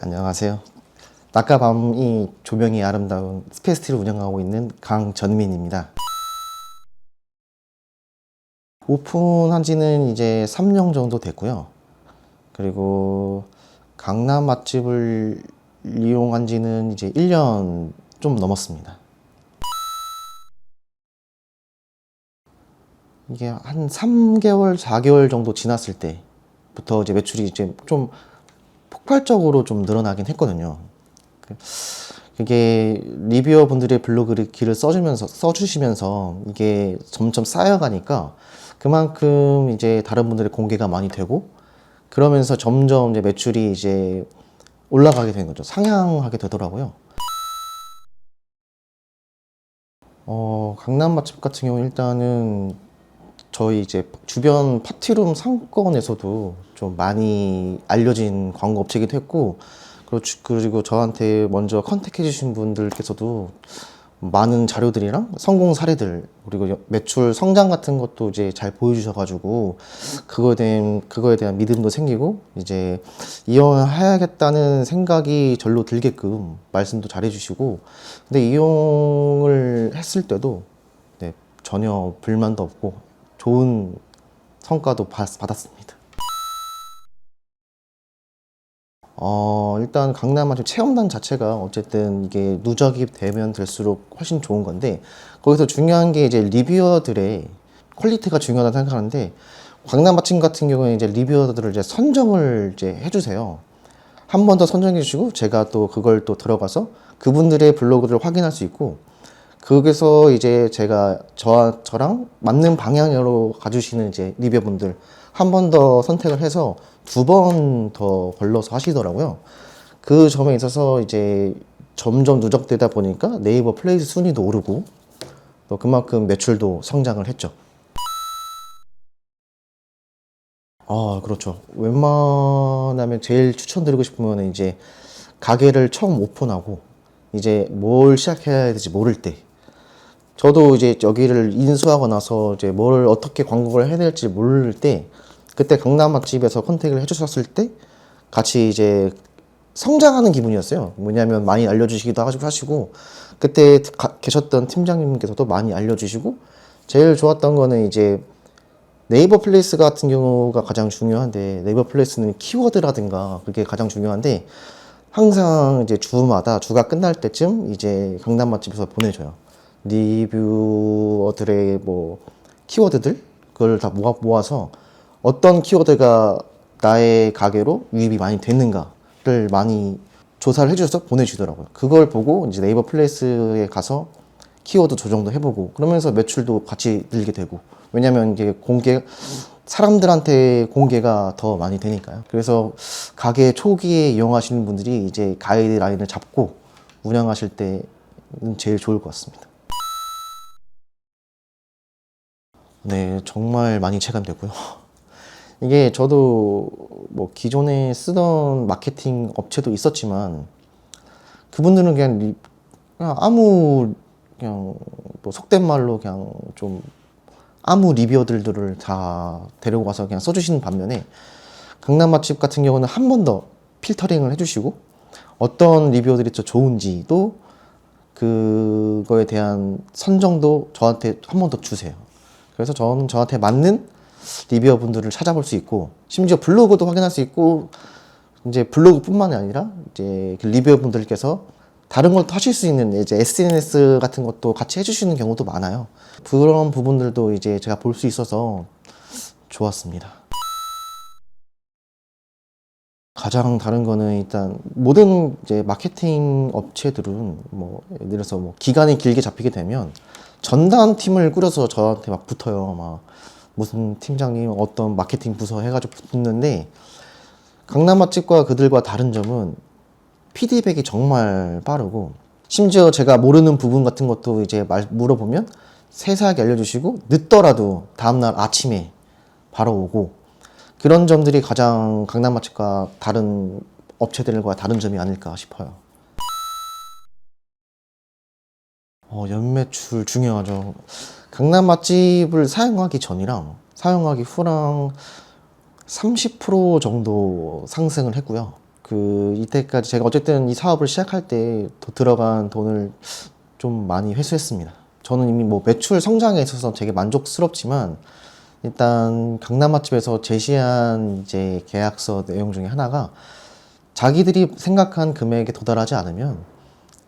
안녕하세요. 낮과 밤이 조명이 아름다운 스페이스티를 운영하고 있는 강전민입니다. 오픈한 지는 이제 3년 정도 됐고요. 그리고 강남 맛집을 이용한 지는 이제 1년 좀 넘었습니다. 이게 한 3개월, 4개월 정도 지났을 때부터 이제 매출이 이제 좀 폭발적으로 좀 늘어나긴 했거든요. 이게 리뷰어 분들의 글을 써주시면서 이게 점점 쌓여가니까 그만큼 이제 다른 분들의 공개가 많이 되고 그러면서 점점 이제 매출이 이제 올라가게 된 거죠. 상향하게 되더라고요. 강남 맛집 같은 경우는 일단은 저희 이제 주변 파티룸 상권에서도 좀 많이 알려진 광고 업체이기도 했고, 그리고 저한테 먼저 컨택해 주신 분들께서도 많은 자료들이랑 성공 사례들, 그리고 매출 성장 같은 것도 이제 잘 보여주셔가지고, 그거에 대한 믿음도 생기고, 이제 이용해야겠다는 생각이 절로 들게끔 말씀도 잘 해주시고, 근데 이용을 했을 때도 네, 전혀 불만도 없고, 좋은 성과도 받았습니다. 일단 강남 맛집 체험단 자체가 어쨌든 이게 누적이 되면 될수록 훨씬 좋은 건데, 거기서 중요한 게 이제 리뷰어들의 퀄리티가 중요하다고 생각하는데, 강남 맛집 같은 경우에 이제 리뷰어들을 이제 선정을 이제 해주세요. 한 번 더 선정해 주시고, 제가 또 그걸 또 들어가서 그분들의 블로그를 확인할 수 있고, 거기서 이제 제가 저랑 맞는 방향으로 가주시는 이제 리뷰어분들 한 번 더 선택을 해서 2번 더 걸러서 하시더라고요. 그 점에 있어서 이제 점점 누적되다 보니까 네이버 플레이스 순위도 오르고 또 그만큼 매출도 성장을 했죠. 그렇죠. 웬만하면 제일 추천드리고 싶으면 이제 가게를 처음 오픈하고 이제 뭘 시작해야 될지 모를 때, 저도 이제 여기를 인수하고 나서 이제 뭘 어떻게 광고를 해야 될지 모를 때, 그때 강남 맛집에서 컨택을 해주셨을 때 같이 이제 성장하는 기분이었어요. 뭐냐면 많이 알려주시기도 하시고, 그때 계셨던 팀장님께서도 많이 알려주시고, 제일 좋았던 거는 이제 네이버 플레이스 같은 경우가 가장 중요한데, 네이버 플레이스는 키워드라든가 그게 가장 중요한데, 항상 이제 주가 끝날 때쯤 이제 강남 맛집에서 보내줘요. 리뷰어들의 뭐 키워드들 그걸 다 모아서 어떤 키워드가 나의 가게로 유입이 많이 됐는가를 많이 조사를 해주셔서 보내주더라고요. 그걸 보고 이제 네이버 플레이스에 가서 키워드 조정도 해보고 그러면서 매출도 같이 늘게 되고, 왜냐면 이게 사람들한테 공개가 더 많이 되니까요. 그래서 가게 초기에 이용하시는 분들이 이제 가이드라인을 잡고 운영하실 때는 제일 좋을 것 같습니다. 네, 정말 많이 체감되고요. 이게 저도 뭐 기존에 쓰던 마케팅 업체도 있었지만 그분들은 그냥 아무 그냥 뭐 속된 말로 그냥 좀 아무 리뷰어들을 다 데리고 가서 그냥 써주시는 반면에, 강남 맛집 같은 경우는 한 번 더 필터링을 해주시고 어떤 리뷰어들이 더 좋은지도 그거에 대한 선정도 저한테 한 번 더 주세요. 그래서 저는 저한테 맞는 리뷰어 분들을 찾아볼 수 있고, 심지어 블로그도 확인할 수 있고, 이제 블로그뿐만이 아니라 이제 그 리뷰어 분들께서 다른 것도 하실 수 있는 이제 SNS 같은 것도 같이 해주시는 경우도 많아요. 그런 부분들도 이제 제가 볼 수 있어서 좋았습니다. 가장 다른 거는 일단 모든 이제 마케팅 업체들은 뭐 예를 들어서 뭐 기간이 길게 잡히게 되면 전담 팀을 꾸려서 저한테 막 붙어요. 막 무슨 팀장님 어떤 마케팅 부서 해가지고 붙는데, 강남 맛집과 그들과 다른 점은 피드백이 정말 빠르고, 심지어 제가 모르는 부분 같은 것도 이제 물어보면 세세하게 알려주시고, 늦더라도 다음날 아침에 바로 오고, 그런 점들이 가장 강남 맛집과 다른 업체들과 다른 점이 아닐까 싶어요. 연매출 중요하죠. 강남 맛집을 사용하기 전이랑 사용하기 후랑 30% 정도 상승을 했고요. 이때까지 제가 어쨌든 이 사업을 시작할 때 들어간 돈을 좀 많이 회수했습니다. 저는 이미 뭐 매출 성장에 있어서 되게 만족스럽지만 일단 강남 맛집에서 제시한 이제 계약서 내용 중에 하나가 자기들이 생각한 금액에 도달하지 않으면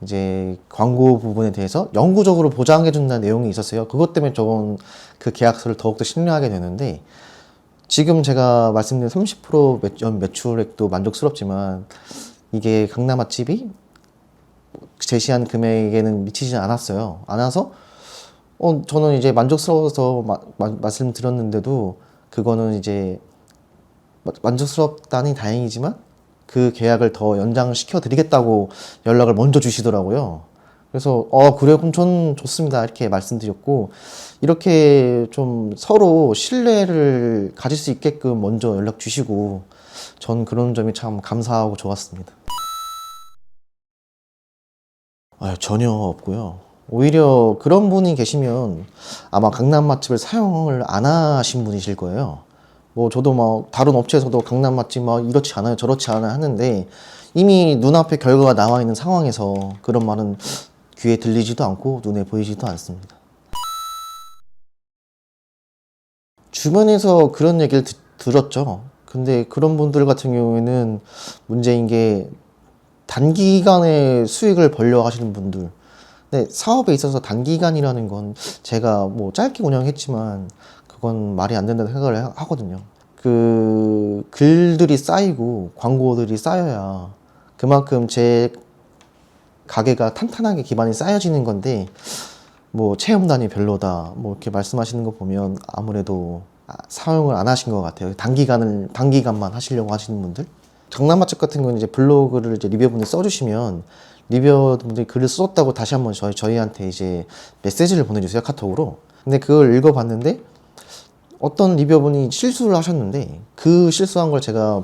이제 광고 부분에 대해서 영구적으로 보장해 준다는 내용이 있었어요. 그것 때문에 저는 그 계약서를 더욱더 신뢰하게 되는데, 지금 제가 말씀드린 30% 매출액도 만족스럽지만 이게 강남 맛집이 제시한 금액에는 미치지 않았어요. 않아서 저는 이제 만족스러워서 말씀드렸는데도 그거는 이제 만족스럽다니 다행이지만 그 계약을 더 연장시켜 드리겠다고 연락을 먼저 주시더라고요. 그래서 그래요, 그럼 전 좋습니다, 이렇게 말씀드렸고, 이렇게 좀 서로 신뢰를 가질 수 있게끔 먼저 연락 주시고, 전 그런 점이 참 감사하고 좋았습니다. 전혀 없고요. 오히려 그런 분이 계시면 아마 강남 맛집을 사용을 안 하신 분이실 거예요. 뭐 저도 막 다른 업체에서도 강남 맛집 막 이렇지 않아요, 저렇지 않아요 하는데, 이미 눈앞에 결과가 나와 있는 상황에서 그런 말은 귀에 들리지도 않고 눈에 보이지도 않습니다. 주변에서 그런 얘기를 들었죠. 근데 그런 분들 같은 경우에는 문제인 게 단기간에 수익을 벌려 하시는 분들. 근데 사업에 있어서 단기간이라는 건 제가 뭐 짧게 운영했지만 그건 말이 안 된다는 생각을 하거든요. 그 글들이 쌓이고 광고들이 쌓여야 그만큼 제 가게가 탄탄하게 기반이 쌓여지는 건데, 뭐 체험단이 별로다 뭐 이렇게 말씀하시는 거 보면 아무래도 사용을 안 하신 것 같아요. 단기간만 하시려고 하시는 분들. 강남 맛집 같은 경우는 이제 블로그를 이제 리뷰어분들이 써주시면 리뷰어분들이 글을 썼다고 다시 한번 저희한테 이제 메시지를 보내주세요, 카톡으로. 근데 그걸 읽어봤는데 어떤 리뷰어분이 실수를 하셨는데, 그 실수한 걸 제가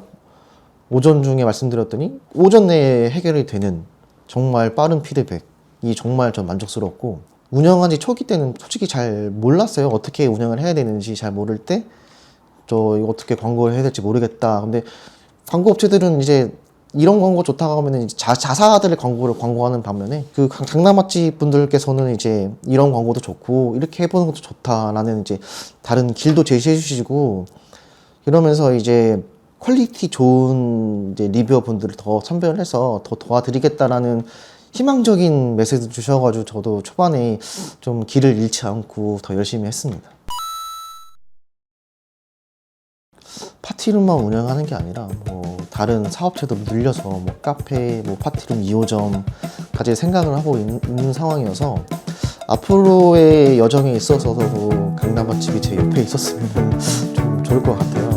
오전 중에 말씀드렸더니 오전 내에 해결이 되는 정말 빠른 피드백이 정말 전 만족스럽고, 운영한 지 초기 때는 솔직히 잘 몰랐어요. 어떻게 운영을 해야 되는지 잘 모를 때 이거 어떻게 광고를 해야 될지 모르겠다. 근데 광고 업체들은 이제 이런 광고 좋다고 하면은 이제 자사들의 광고를 광고하는 반면에 그 강남 맛집 분들께서는 이제 이런 광고도 좋고 이렇게 해보는 것도 좋다라는 이제 다른 길도 제시해 주시고, 이러면서 이제 퀄리티 좋은 이제 리뷰어 분들을 더 선별해서 더 도와드리겠다라는 희망적인 메시지 주셔가지고 저도 초반에 좀 길을 잃지 않고 더 열심히 했습니다. 파티룸만 운영하는 게 아니라 뭐 다른 사업체도 늘려서 뭐 카페, 뭐 파티룸 2호점 가질 생각을 하고 있는 상황이어서 앞으로의 여정에 있어서도 강남 맛집이 제 옆에 있었으면 좀 좋을 것 같아요.